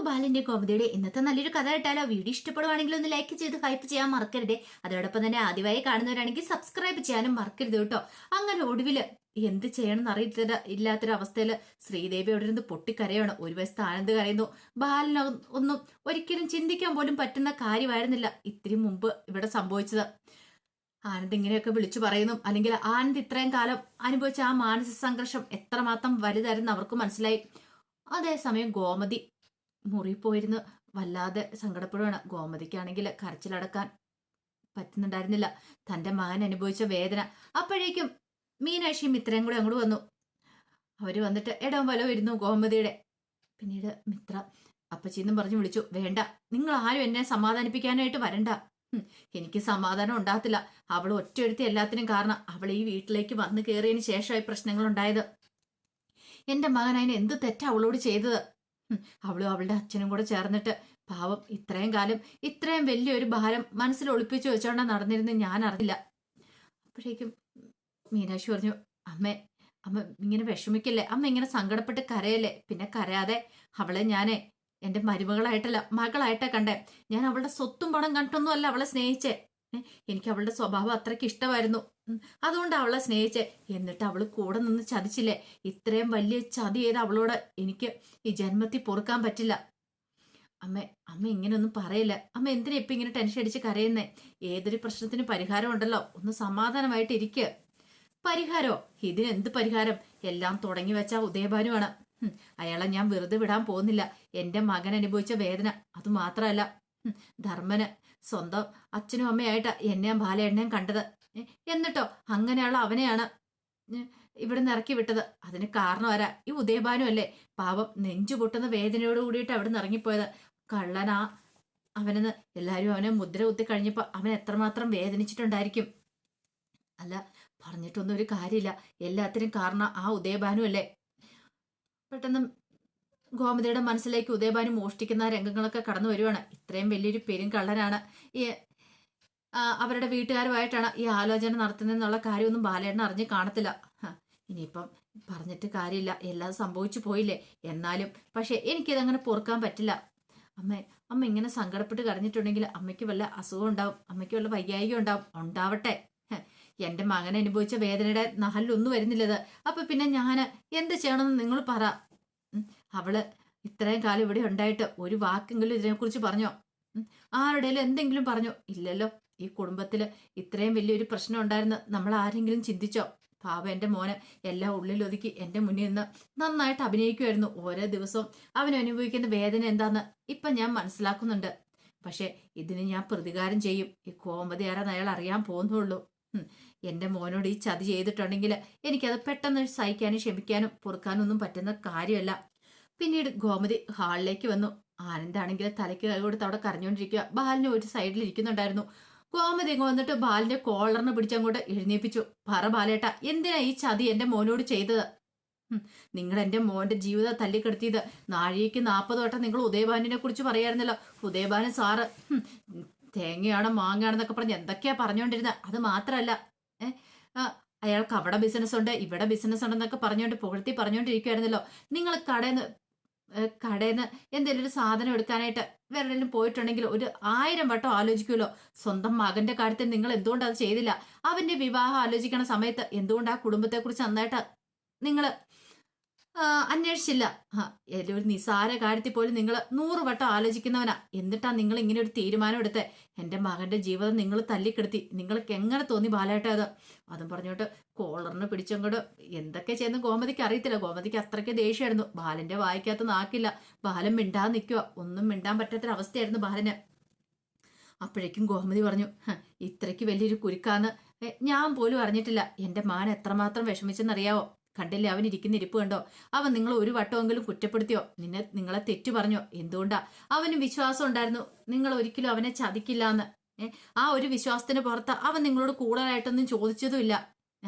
നമുക്ക് ബാലന്റെ കോമഡിയുടെ ഇന്നത്തെ നല്ലൊരു കഥ കേട്ടാലോ? വീഡിയോ ഇഷ്ടപ്പെടുവാണെങ്കിൽ ഒന്ന് ലൈക്ക് ചെയ്ത് ഹൈപ്പ് ചെയ്യാൻ മറക്കരുതേ. അതോടൊപ്പം തന്നെ ആദ്യമായി കാണുന്നവരാണെങ്കിൽ സബ്സ്ക്രൈബ് ചെയ്യാനും മറക്കരുത് കേട്ടോ. അങ്ങനെ ഒടുവില് എന്ത് ചെയ്യണമെന്ന് അറിയത്തില്ല ഇല്ലാത്തൊരവസ്ഥയില് ശ്രീദേവി അവിടെ ഇരുന്ന് പൊട്ടിക്കരയാണ്. ഒരു വശത്ത് ആനന്ദ് കരയുന്നു. ബാലന് ഒന്നും ഒരിക്കലും ചിന്തിക്കാൻ പോലും പറ്റുന്ന കാര്യമായിരുന്നില്ല ഇത്തിരി മുമ്പ് ഇവിടെ സംഭവിച്ചത്. ആനന്ദ് ഇങ്ങനെയൊക്കെ വിളിച്ചു പറയുന്നു, അല്ലെങ്കിൽ ആനന്ദ് ഇത്രയും കാലം അനുഭവിച്ച ആ മാനസിക സംഘർഷം എത്രമാത്രം വലുതായിരുന്നു അവർക്ക് മനസ്സിലായി. അതേസമയം ഗോമതി മുറി പോയിരുന്ന് വല്ലാതെ സങ്കടപ്പെടുകയാണ്. ഗോമതിക്കാണെങ്കിൽ കരച്ചിലടക്കാൻ പറ്റുന്നുണ്ടായിരുന്നില്ല, തന്റെ മകൻ അനുഭവിച്ച വേദന. അപ്പോഴേക്കും മീനാക്ഷിയും മിത്രയും കൂടെ അങ്ങോട്ട് വന്നു. അവര് വന്നിട്ട് ഇടം വലോ ഇരുന്നു ഗോമതിയുടെ. പിന്നീട് മിത്ര അപ്പച്ചിന്നും പറഞ്ഞു വിളിച്ചു, വേണ്ട, നിങ്ങൾ ആരും എന്നെ സമാധാനിപ്പിക്കാനായിട്ട് വരണ്ട. എനിക്ക് സമാധാനം ഉണ്ടാകത്തില്ല. അവൾ ഒറ്റയൊരുത്തി എല്ലാത്തിനും കാരണം. അവൾ ഈ വീട്ടിലേക്ക് വന്നു കയറിയതിന് ശേഷമായി പ്രശ്നങ്ങൾ ഉണ്ടായത്. എന്റെ മകൻ അതിന് എന്ത് തെറ്റാ അവളോട് ചെയ്തത്? അവളും അവളുടെ അച്ഛനും കൂടെ ചേർന്നിട്ട് പാവം ഇത്രയും കാലം ഇത്രയും വലിയൊരു ഭാരം മനസ്സിൽ ഒളിപ്പിച്ചു വെച്ചോണ്ടാ നടന്നിരുന്ന് ഞാൻ അറിയില്ല. അപ്പോഴേക്കും മീനാക്ഷി പറഞ്ഞു, അമ്മ ഇങ്ങനെ വിഷമിക്കല്ലേ, അമ്മ ഇങ്ങനെ സങ്കടപ്പെട്ട് കരയല്ലേ. പിന്നെ കരയാതെ, അവളെ ഞാനേ എന്റെ മരുമകളായിട്ടല്ല മകളായിട്ടാ കണ്ടേ. ഞാൻ അവളുടെ സ്വത്തും പണം കണ്ടൊന്നും അല്ല അവളെ സ്നേഹിച്ചേ. എനിക്ക് അവളുടെ സ്വഭാവം അത്രയ്ക്ക് ഇഷ്ടമായിരുന്നു, അതുകൊണ്ട് അവളെ സ്നേഹിച്ചേ. എന്നിട്ട് അവള് കൂടെ നിന്ന് ചതിച്ചില്ലേ. ഇത്രയും വലിയ ചതി ചെയ്ത് അവളോട് എനിക്ക് ഈ ജന്മത്തിൽ പൊറുക്കാൻ പറ്റില്ല. അമ്മ ഇങ്ങനെയൊന്നും പറയില്ല. അമ്മ എന്തിനാ ഇപ്പൊ ഇങ്ങനെ ടെൻഷൻ അടിച്ച് കരയുന്നേ? ഏതൊരു പ്രശ്നത്തിന് പരിഹാരം ഉണ്ടല്ലോ, ഒന്ന് സമാധാനമായിട്ട് ഇരിക്കുക. പരിഹാരോ? ഇതിനെന്ത് പരിഹാരം? എല്ലാം തുടങ്ങി വെച്ച ഉദയഭാനുവാണ്. അയാളെ ഞാൻ വെറുതെ വിടാൻ പോകുന്നില്ല. എന്റെ മകൻ അനുഭവിച്ച വേദന അത് മാത്രമല്ല, ധർമ്മന് സ്വന്തം അച്ഛനും അമ്മയായിട്ടാ എന്നെയും ബാലയെണ്ണയും കണ്ടത്. എന്നിട്ടോ അങ്ങനെയുള്ള അവനെയാണ് ഇവിടെ നിന്ന് ഇറക്കി വിട്ടത്. അതിന് കാരണം ആരാ? ഈ ഉദയഭാനു അല്ലേ? പാവം നെഞ്ചു പൊട്ടുന്ന വേദനയോട് കൂടിയിട്ട് അവിടെ നിന്ന് ഇറങ്ങിപ്പോയത്. കള്ളനാ അവനെന്ന് എല്ലാരും അവനെ മുദ്ര കുത്തി കഴിഞ്ഞപ്പോ അവൻ എത്രമാത്രം വേദനിച്ചിട്ടുണ്ടായിരിക്കും. അല്ല, പറഞ്ഞിട്ടൊന്നും ഒരു കാര്യമില്ല. എല്ലാത്തിനും കാരണം ആ ഉദയഭാനു അല്ലേ? പെട്ടെന്ന് ഗോമതിയുടെ മനസ്സിലേക്ക് ഉദയഭാനു മോഷ്ടിക്കുന്ന രംഗങ്ങളൊക്കെ കടന്നു വരുവാണ്. ഇത്രയും വലിയൊരു പെരുങ്കള്ളനാണ് ഈ അവരുടെ വീട്ടുകാരുമായിട്ടാണ് ഈ ആലോചന നടത്തുന്നതെന്നുള്ള കാര്യമൊന്നും ബാലേട്ടൻ അറിഞ്ഞ് കാണത്തില്ല. ഇനിയിപ്പം പറഞ്ഞിട്ട് കാര്യമില്ല, എല്ലാം സംഭവിച്ചു പോയില്ലേ. എന്നാലും പക്ഷെ എനിക്കിതങ്ങനെ പൊറുക്കാൻ പറ്റില്ല. അമ്മ ഇങ്ങനെ സങ്കടപ്പെട്ട് കരഞ്ഞിട്ടുണ്ടെങ്കിൽ അമ്മയ്ക്ക് വല്ല അസുഖം ഉണ്ടാവും, അമ്മയ്ക്ക് വല്ല വൈകായികം ഉണ്ടാവും. ഉണ്ടാവട്ടെ, എന്റെ മകൻ അനുഭവിച്ച വേദനയുടെ നഹലൊന്നും വരുന്നില്ലത്. അപ്പൊ പിന്നെ ഞാൻ എന്ത് ചെയ്യണമെന്ന് നിങ്ങൾ പറ. അവള് ഇത്രയും കാലം ഇവിടെ ഉണ്ടായിട്ട് ഒരു വാക്കെങ്കിലും ഇതിനെക്കുറിച്ച് പറഞ്ഞോ? ആരുടെയും എന്തെങ്കിലും പറഞ്ഞോ? ഇല്ലല്ലോ. ഈ കുടുംബത്തില് ഇത്രയും വലിയൊരു പ്രശ്നം ഉണ്ടായിരുന്നു നമ്മൾ ആരെങ്കിലും ചിന്തിച്ചോ? പാവ എന്റെ മോന് എല്ലാം ഉള്ളിലൊതുക്കി എന്റെ മുന്നിൽ നിന്ന് നന്നായിട്ട് അഭിനയിക്കുമായിരുന്നു. ഓരോ ദിവസവും അവൻ അനുഭവിക്കുന്ന വേദന എന്താന്ന് ഇപ്പൊ ഞാൻ മനസ്സിലാക്കുന്നുണ്ട്. പക്ഷെ ഇതിന് ഞാൻ പ്രതികാരം ചെയ്യും. ഈ കോമതി ആരാന്ന് അയാൾ അറിയാൻ പോകുന്നുള്ളൂ. എന്റെ മോനോട് ഈ ചതി ചെയ്തിട്ടുണ്ടെങ്കിൽ എനിക്കത് പെട്ടെന്ന് സഹിക്കാനും ക്ഷമിക്കാനും പൊറുക്കാനും ഒന്നും പറ്റുന്ന കാര്യമല്ല. പിന്നീട് ഗോമതി ഹാളിലേക്ക് വന്നു. ആനന്ദാണെങ്കിൽ തലയ്ക്ക് കൈ കൊടുത്ത് അവിടെ കരഞ്ഞുകൊണ്ടിരിക്കുക. ബാലിന് ഒരു സൈഡിൽ ഇരിക്കുന്നുണ്ടായിരുന്നു. ഗോമതി ഇങ്ങ് വന്നിട്ട് ബാലിന്റെ കോളറിന് പിടിച്ചങ്ങോട്ട് എഴുന്നേപ്പിച്ചു. പറ ബാലേട്ട, എന്തിനാ ഈ ചതി എന്റെ മോനോട് ചെയ്തത്? നിങ്ങൾ എന്റെ മോന്റെ ജീവിതം തല്ലിക്കെടുത്തിയത്. നാഴികയ്ക്ക് 40 വട്ടം നിങ്ങൾ ഉദയഭാനുവിനെ കുറിച്ച് പറയായിരുന്നല്ലോ. ഉദയഭാനു സാറ് തേങ്ങയാണ് മാങ്ങയാണെന്നൊക്കെ പറഞ്ഞ് എന്തൊക്കെയാ പറഞ്ഞുകൊണ്ടിരുന്നത്. അത് മാത്രല്ല, അയാൾക്ക് അവിടെ ബിസിനസ് ഉണ്ട് ഇവിടെ ബിസിനസ് ഉണ്ടെന്നൊക്കെ പറഞ്ഞുകൊണ്ട് പുകഴ്ത്തി പറഞ്ഞുകൊണ്ടിരിക്കുവായിരുന്നല്ലോ. നിങ്ങൾ കടയിന്ന് എന്തെങ്കിലും ഒരു സാധനം എടുക്കാനായിട്ട് വേറെ പോയിട്ടുണ്ടെങ്കിൽ ഒരു 1000 വട്ടം ആലോചിക്കുമല്ലോ. സ്വന്തം മകന്റെ കാര്യത്തിൽ നിങ്ങൾ എന്തുകൊണ്ട് അത് ചെയ്തില്ല? അവന്റെ വിവാഹം ആലോചിക്കണ സമയത്ത് എന്തുകൊണ്ട് ആ കുടുംബത്തെ കുറിച്ച് നന്നായിട്ട് നിങ്ങൾ അന്വേഷിച്ചില്ല? ഒരു നിസാര കാര്യത്തിൽ പോലും നിങ്ങൾ 100 വട്ടം ആലോചിക്കുന്നവനാ. എന്നിട്ടാ നിങ്ങൾ ഇങ്ങനെ ഒരു തീരുമാനം എടുത്തേ. എന്റെ മകന്റെ ജീവിതം നിങ്ങൾ തല്ലിക്കെടുത്തി. നിങ്ങൾക്ക് എങ്ങനെ തോന്നി ബാലേട്ട അത്? അതും പറഞ്ഞോട്ട് കോളറിന് പിടിച്ചങ്ങോട്ട് എന്തൊക്കെ ചെയ്യുന്ന ഗോമതിക്ക് അറിയത്തില്ല. ഗോമതിക്ക് അത്രയ്ക്ക് ദേഷ്യമായിരുന്നു. ബാലന്റെ വായിക്കകത്ത് നാക്കില്ല. ബാലൻ മിണ്ടാൻ നിൽക്കുക. ഒന്നും മിണ്ടാൻ പറ്റാത്തൊരവസ്ഥയായിരുന്നു ബാലന്. അപ്പോഴേക്കും ഗോമതി പറഞ്ഞു, ഇത്രയ്ക്ക് വലിയൊരു കുരുക്കാന്ന് ഞാൻ പോലും അറിഞ്ഞിട്ടില്ല. എന്റെ മാൻ എത്രമാത്രം വിഷമിച്ചെന്നറിയാവോ? കണ്ടില്ലേ അവൻ ഇരിക്കുന്ന ഇരിപ്പ് കണ്ടോ? അവൻ നിങ്ങൾ ഒരു വട്ടമെങ്കിലും കുറ്റപ്പെടുത്തിയോ? നിങ്ങളെ തെറ്റു പറഞ്ഞോ? എന്തുകൊണ്ടാ? അവന് വിശ്വാസം ഉണ്ടായിരുന്നു നിങ്ങൾ ഒരിക്കലും അവനെ ചതിക്കില്ല എന്ന്. ആ ഒരു വിശ്വാസത്തിന് പുറത്ത് അവൻ നിങ്ങളോട് കൂടുതലായിട്ടൊന്നും ചോദിച്ചതുമില്ല.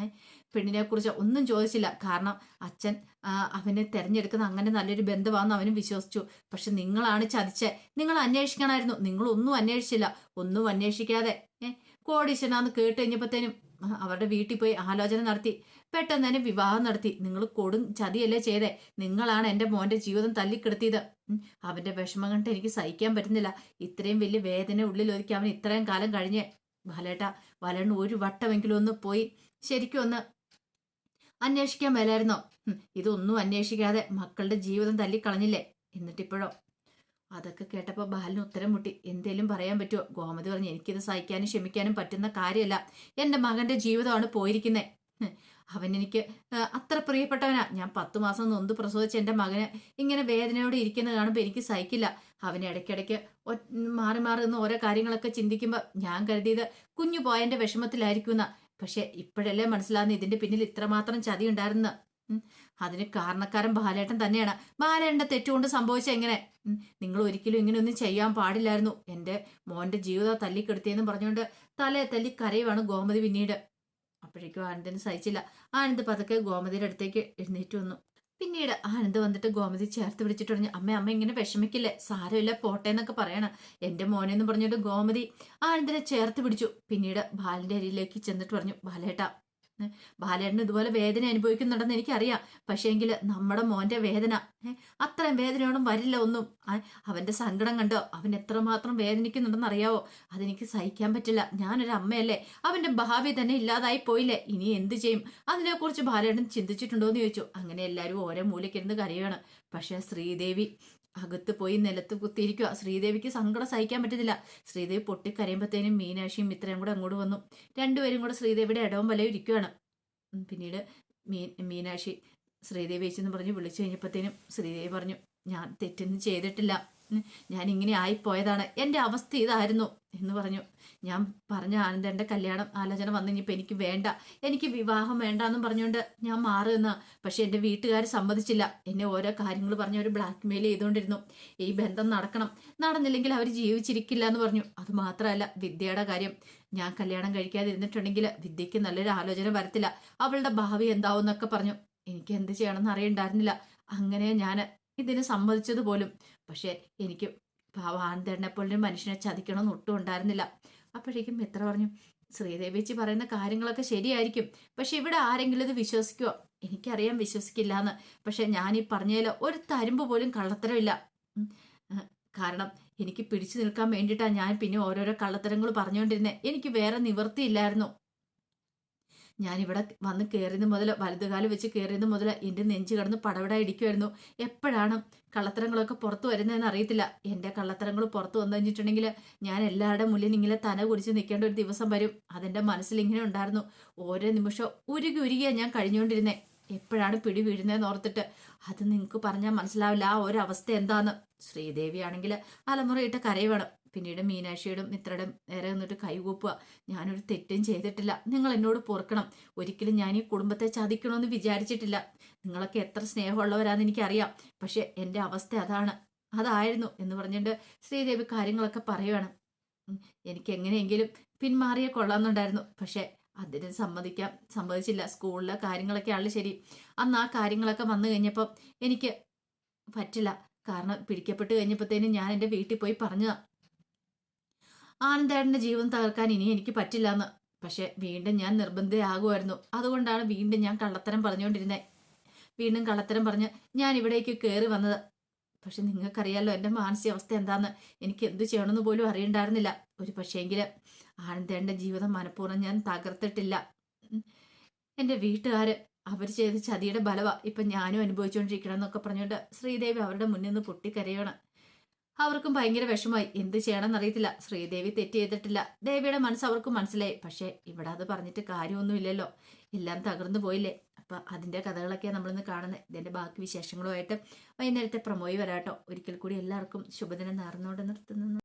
പെണ്ണിനെ കുറിച്ച് ഒന്നും ചോദിച്ചില്ല. കാരണം അച്ഛൻ അവനെ തെരഞ്ഞെടുക്കുന്ന അങ്ങനെ നല്ലൊരു ബന്ധമാണെന്ന് അവനും വിശ്വസിച്ചു. പക്ഷെ നിങ്ങളാണ് ചതിച്ചേ. നിങ്ങൾ അന്വേഷിക്കണമായിരുന്നു. നിങ്ങളൊന്നും അന്വേഷിച്ചില്ല. ഒന്നും അന്വേഷിക്കാതെ കോടീശ്വരനാന്ന് കേട്ട് കഴിഞ്ഞപ്പോഴത്തേനും അവരുടെ വീട്ടിൽ പോയി ആലോചന നടത്തി. പെട്ടെന്ന് തന്നെ വിവാഹം നടത്തി. നിങ്ങൾ കൊടും ചതിയല്ലേ ചെയ്തേ. നിങ്ങളാണ് എൻ്റെ മോൻ്റെ ജീവിതം തല്ലിക്കെടുത്തിയത്. അവൻ്റെ വിഷമം കണ്ട് എനിക്ക് സഹിക്കാൻ പറ്റുന്നില്ല. ഇത്രയും വലിയ വേദന ഉള്ളിൽ ഒതുക്കി അവൻ ഇത്രയും കാലം കഴിഞ്ഞ്. ബാലേട്ട, ബാലേട്ടൻ ഒരു വട്ടമെങ്കിലും ഒന്ന് പോയി ശരിക്കും ഒന്ന് അന്വേഷിക്കാൻ മേലായിരുന്നോ? ഇതൊന്നും അന്വേഷിക്കാതെ മക്കളുടെ ജീവിതം തല്ലിക്കളഞ്ഞില്ലേ? എന്നിട്ടിപ്പോഴോ? അതൊക്കെ കേട്ടപ്പോൾ ബാലിന് ഉത്തരം മുട്ടി. എന്തേലും പറയാൻ പറ്റുമോ? ഗോമതി പറഞ്ഞു, എനിക്കിത് സഹിക്കാനും ക്ഷമിക്കാനും പറ്റുന്ന കാര്യമല്ല. എൻ്റെ മകൻ്റെ ജീവിതമാണ് പോയിരിക്കുന്നത്. അവൻ എനിക്ക് അത്ര പ്രിയപ്പെട്ടവനാ. ഞാൻ 10 മാസം നൊന്ത് പ്രസവിച്ച എൻ്റെ മകന് ഇങ്ങനെ വേദനയോടെ ഇരിക്കുന്നത് കാണുമ്പോൾ എനിക്ക് സഹിക്കില്ല. അവന് ഇടയ്ക്കിടയ്ക്ക് മാറി മാറി നിന്ന് ഓരോ കാര്യങ്ങളൊക്കെ ചിന്തിക്കുമ്പോൾ ഞാൻ കരുതിയത് കുഞ്ഞു പോയതിൻ്റെ വിഷമത്തിലായിരിക്കുന്ന. പക്ഷെ ഇപ്പോഴല്ലേ മനസ്സിലാകുന്ന ഇതിന്റെ പിന്നിൽ ഇത്രമാത്രം ചതി ഉണ്ടായിരുന്നു. അതിന് കാരണക്കാരൻ ബാലേട്ടൻ തന്നെയാണ്. ബാലേട്ടന്റെ തെറ്റുകൊണ്ട് സംഭവിച്ച എങ്ങനെ? നിങ്ങൾ ഒരിക്കലും ഇങ്ങനെയൊന്നും ചെയ്യാൻ പാടില്ലായിരുന്നു. എൻ്റെ മോന്റെ ജീവിതം തല്ലിക്കെടുത്തിയെന്ന് പറഞ്ഞുകൊണ്ട് തലയെ തല്ലി കരയുവാണ് ഗോമതി. പിന്നീട് അപ്പോഴേക്കും ആനന്ദിന് സഹിച്ചില്ല. ആനന്ദ് പതുക്കെ ഗോമതിയുടെ അടുത്തേക്ക് എഴുന്നേറ്റ് വന്നു. പിന്നീട് ആനന്ദ് വന്നിട്ട് ഗോമതി ചേർത്ത് പിടിച്ചിട്ട് പറഞ്ഞു, അമ്മ ഇങ്ങനെ വിഷമിക്കില്ലേ, സാരമില്ല, പോട്ടെ എന്നൊക്കെ പറയണം എൻ്റെ മോനെന്ന് പറഞ്ഞിട്ട് ഗോമതി ആനന്ദിനെ ചേർത്ത് പിടിച്ചു. പിന്നീട് ബാലന്റെ അരിയിലേക്ക് ചെന്നിട്ട് പറഞ്ഞു, ബാലേട്ടാ, ബാലേട്ടന് ഇതുപോലെ വേദന അനുഭവിക്കുന്നുണ്ടെന്ന് എനിക്കറിയാം. പക്ഷേ എങ്കിൽ നമ്മുടെ മോന്റെ വേദന അത്രയും വേദനയോടും വരില്ല ഒന്നും. അവന്റെ സങ്കടം കണ്ടോ? അവൻ എത്രമാത്രം വേദനിക്കുന്നുണ്ടെന്ന് അറിയാവോ? അതെനിക്ക് സഹിക്കാൻ പറ്റില്ല. ഞാനൊരു അമ്മയല്ലേ. അവന്റെ ഭാവി തന്നെ ഇല്ലാതായി പോയില്ലേ. ഇനി എന്ത് ചെയ്യും? അതിനെക്കുറിച്ച് ബാലേട്ടൻ ചിന്തിച്ചിട്ടുണ്ടോ എന്ന് ചോദിച്ചു. അങ്ങനെ എല്ലാവരും ഓരോ മൂലക്കിരുന്ന് കരയാണ്. പക്ഷെ ശ്രീദേവി അകത്ത് പോയി നിലത്ത് കുത്തിയിരിക്കുക. ശ്രീദേവിക്ക് സങ്കടം സഹിക്കാൻ പറ്റുന്നില്ല. ശ്രീദേവി പൊട്ടിക്കരയുമ്പോഴത്തേനും മീനാക്ഷിയും മിത്രയും കൂടെ അങ്ങോട്ട് വന്നു. രണ്ടുപേരും കൂടെ ശ്രീദേവിയുടെ ഇടവും വലയും ഇരിക്കുകയാണ്. പിന്നീട് മീനാക്ഷി ശ്രീദേവി ചേച്ചെന്ന് പറഞ്ഞ് വിളിച്ചു കഴിഞ്ഞപ്പോഴത്തേനും ശ്രീദേവി പറഞ്ഞു, ഞാൻ തെറ്റൊന്നും ചെയ്തിട്ടില്ല, ഞാൻ ഇങ്ങനെ ആയിപ്പോയതാണ്, എൻ്റെ അവസ്ഥ ഇതായിരുന്നു എന്ന് പറഞ്ഞു. ഞാൻ പറഞ്ഞ ആനന്ദൻ്റെ കല്യാണം ആലോചന വന്നു കഴിഞ്ഞപ്പോൾ എനിക്ക് വേണ്ട, എനിക്ക് വിവാഹം വേണ്ട എന്നും പറഞ്ഞുകൊണ്ട് ഞാൻ മാറുമെന്ന്. പക്ഷെ എൻ്റെ വീട്ടുകാർ സമ്മതിച്ചില്ല. എന്നെ ഓരോ കാര്യങ്ങൾ പറഞ്ഞ് അവർ ബ്ലാക്ക് മെയിൽ ചെയ്തുകൊണ്ടിരുന്നു. ഈ ബന്ധം നടന്നില്ലെങ്കിൽ അവർ ജീവിച്ചിരിക്കില്ല എന്ന് പറഞ്ഞു. അത് മാത്രമല്ല, വിദ്യയുടെ കാര്യം, ഞാൻ കല്യാണം കഴിക്കാതിരുന്നിട്ടുണ്ടെങ്കിൽ വിദ്യയ്ക്ക് നല്ലൊരു ആലോചന വരത്തില്ല, അവളുടെ ഭാവി എന്താവും എന്നൊക്കെ പറഞ്ഞു. എനിക്ക് എന്ത് ചെയ്യണമെന്ന് അറിയണ്ടായിരുന്നില്ല. അങ്ങനെ ഞാൻ ഇതിന് സമ്മതിച്ചത് പോലും. പക്ഷെ എനിക്ക് ആനന്ദേട്ടനെ പോലൊരു മനുഷ്യനെ ചതിക്കണമെന്ന് ഒട്ടും ഉണ്ടായിരുന്നില്ല. അപ്പോഴേക്കും മിത്ര പറഞ്ഞു, ശ്രീദേവിച്ചി പറയുന്ന കാര്യങ്ങളൊക്കെ ശരിയായിരിക്കും, പക്ഷെ ഇവിടെ ആരെങ്കിലും ഇത് വിശ്വസിക്കുമോ? എനിക്കറിയാം വിശ്വസിക്കില്ല എന്ന്. പക്ഷെ ഞാൻ ഈ പറഞ്ഞതിൽ ഒരു തരുമ്പ് പോലും കള്ളത്തരമില്ല. കാരണം എനിക്ക് പിടിച്ചു നിൽക്കാൻ വേണ്ടിയിട്ടാണ് ഞാൻ പിന്നെ ഓരോരോ കള്ളത്തരങ്ങൾ പറഞ്ഞുകൊണ്ടിരുന്നത്. എനിക്ക് വേറെ നിവൃത്തിയില്ലായിരുന്നു. ഞാനിവിടെ വന്ന് കയറിയത് മുതൽ, വലതുകാലം വെച്ച് കയറിയത് മുതൽ എൻ്റെ നെഞ്ച് കിടന്ന് പടപട ഇടിക്കുമായിരുന്നു. എപ്പോഴാണ് കള്ളത്തരങ്ങളൊക്കെ പുറത്തു വരുന്നതെന്ന് അറിയത്തില്ല. എൻ്റെ കള്ളത്തരങ്ങൾ പുറത്തു വന്നു കഴിഞ്ഞിട്ടുണ്ടെങ്കിൽ ഞാൻ എല്ലാവരുടെ മുന്നിൽ ഇങ്ങനെ തന കുടിച്ച് നിൽക്കേണ്ട ഒരു ദിവസം വരും. അതെൻ്റെ മനസ്സിൽ ഇങ്ങനെ ഉണ്ടായിരുന്നു. ഓരോ നിമിഷം ഉരുകിയാണ് ഞാൻ കഴിഞ്ഞുകൊണ്ടിരുന്നത്. എപ്പോഴാണ് പിടി വീഴുന്നതെന്ന് ഓർത്തിട്ട്. അത് നിങ്ങൾക്ക് പറഞ്ഞാൽ മനസ്സിലാവില്ല ആ ഒരു അവസ്ഥ എന്താന്ന്. ശ്രീദേവി ആണെങ്കിൽ അലമുറയിട്ട് കരയുവാണ്. പിന്നീട് മീനാക്ഷിയുടെ മിത്രയുടെ നേരെ നിന്നിട്ട് കൈകൂപ്പുക. ഞാനൊരു തെറ്റും ചെയ്തിട്ടില്ല, നിങ്ങൾ എന്നോട് പൊറുക്കണം. ഒരിക്കലും ഞാൻ ഈ കുടുംബത്തെ ചതിക്കണമെന്ന് വിചാരിച്ചിട്ടില്ല. നിങ്ങളൊക്കെ എത്ര സ്നേഹമുള്ളവരാന്ന് എനിക്കറിയാം. പക്ഷെ എൻ്റെ അവസ്ഥ അതായിരുന്നു എന്ന് പറഞ്ഞിട്ട് ശ്രീദേവി കാര്യങ്ങളൊക്കെ പറയുവാണ്. എനിക്ക് എങ്ങനെയെങ്കിലും പിന്മാറിയ കൊള്ളാമെന്നുണ്ടായിരുന്നു. പക്ഷെ അതിന് സമ്മതിച്ചില്ല. സ്കൂളിലെ കാര്യങ്ങളൊക്കെയാണ് ശരി. അന്ന് ആ കാര്യങ്ങളൊക്കെ വന്നു കഴിഞ്ഞപ്പോൾ എനിക്ക് പറ്റില്ല. കാരണം പിടിക്കപ്പെട്ട് കഴിഞ്ഞപ്പോഴത്തേനും ഞാൻ എൻ്റെ വീട്ടിൽ പോയി പറഞ്ഞതാ, ആനന്ദേട്ടൻ്റെ ജീവൻ തകർക്കാൻ ഇനി എനിക്ക് പറ്റില്ല എന്ന്. പക്ഷെ വീണ്ടും ഞാൻ നിർബന്ധിതയാകുമായിരുന്നു. അതുകൊണ്ടാണ് വീണ്ടും ഞാൻ കള്ളത്തരം പറഞ്ഞുകൊണ്ടിരുന്നത്. വീണ്ടും കള്ളത്തരം പറഞ്ഞ് ഞാൻ ഇവിടേക്ക് കയറി വന്നത്. പക്ഷെ നിങ്ങൾക്കറിയാലോ എൻ്റെ മാനസികാവസ്ഥ എന്താന്ന്. എനിക്ക് എന്ത് ചെയ്യണമെന്ന് പോലും അറിയണ്ടായിരുന്നില്ല. ഒരു പക്ഷേങ്കിൽ ആനന്ദേട്ടൻ്റെ ജീവിതം മനഃപൂർവ്വം ഞാൻ തകർത്തിട്ടില്ല. എൻ്റെ വീട്ടുകാർ അവർ ചെയ്ത ചതിയുടെ ബലവാ ഇപ്പം ഞാനും അനുഭവിച്ചുകൊണ്ടിരിക്കണം എന്നൊക്കെ പറഞ്ഞുകൊണ്ട് ശ്രീദേവി അവരുടെ മുന്നിൽ നിന്ന് പൊട്ടിക്കരയാണ്. അവർക്കും ഭയങ്കര വിഷമമായി. എന്ത് ചെയ്യണമെന്ന് അറിയത്തില്ല. ശ്രീദേവി തെറ്റ് ചെയ്തിട്ടില്ല. ദേവിയുടെ മനസ്സ് അവർക്കും മനസ്സിലായി. പക്ഷെ ഇവിടെ അത് പറഞ്ഞിട്ട് കാര്യമൊന്നുമില്ലല്ലോ. എല്ലാം തകർന്നു പോയില്ലേ. അപ്പം അതിൻ്റെ കഥകളൊക്കെയാണ് നമ്മളിന്ന് കാണുന്നത്. ഇതിൻ്റെ ബാക്കി വിശേഷങ്ങളുമായിട്ട് വൈകുന്നേരത്തെ പ്രമോയി വരാട്ടോ. ഒരിക്കൽ കൂടി എല്ലാവർക്കും ശുഭദിനം നേർന്നുകൊണ്ട് നിർത്തുന്നു.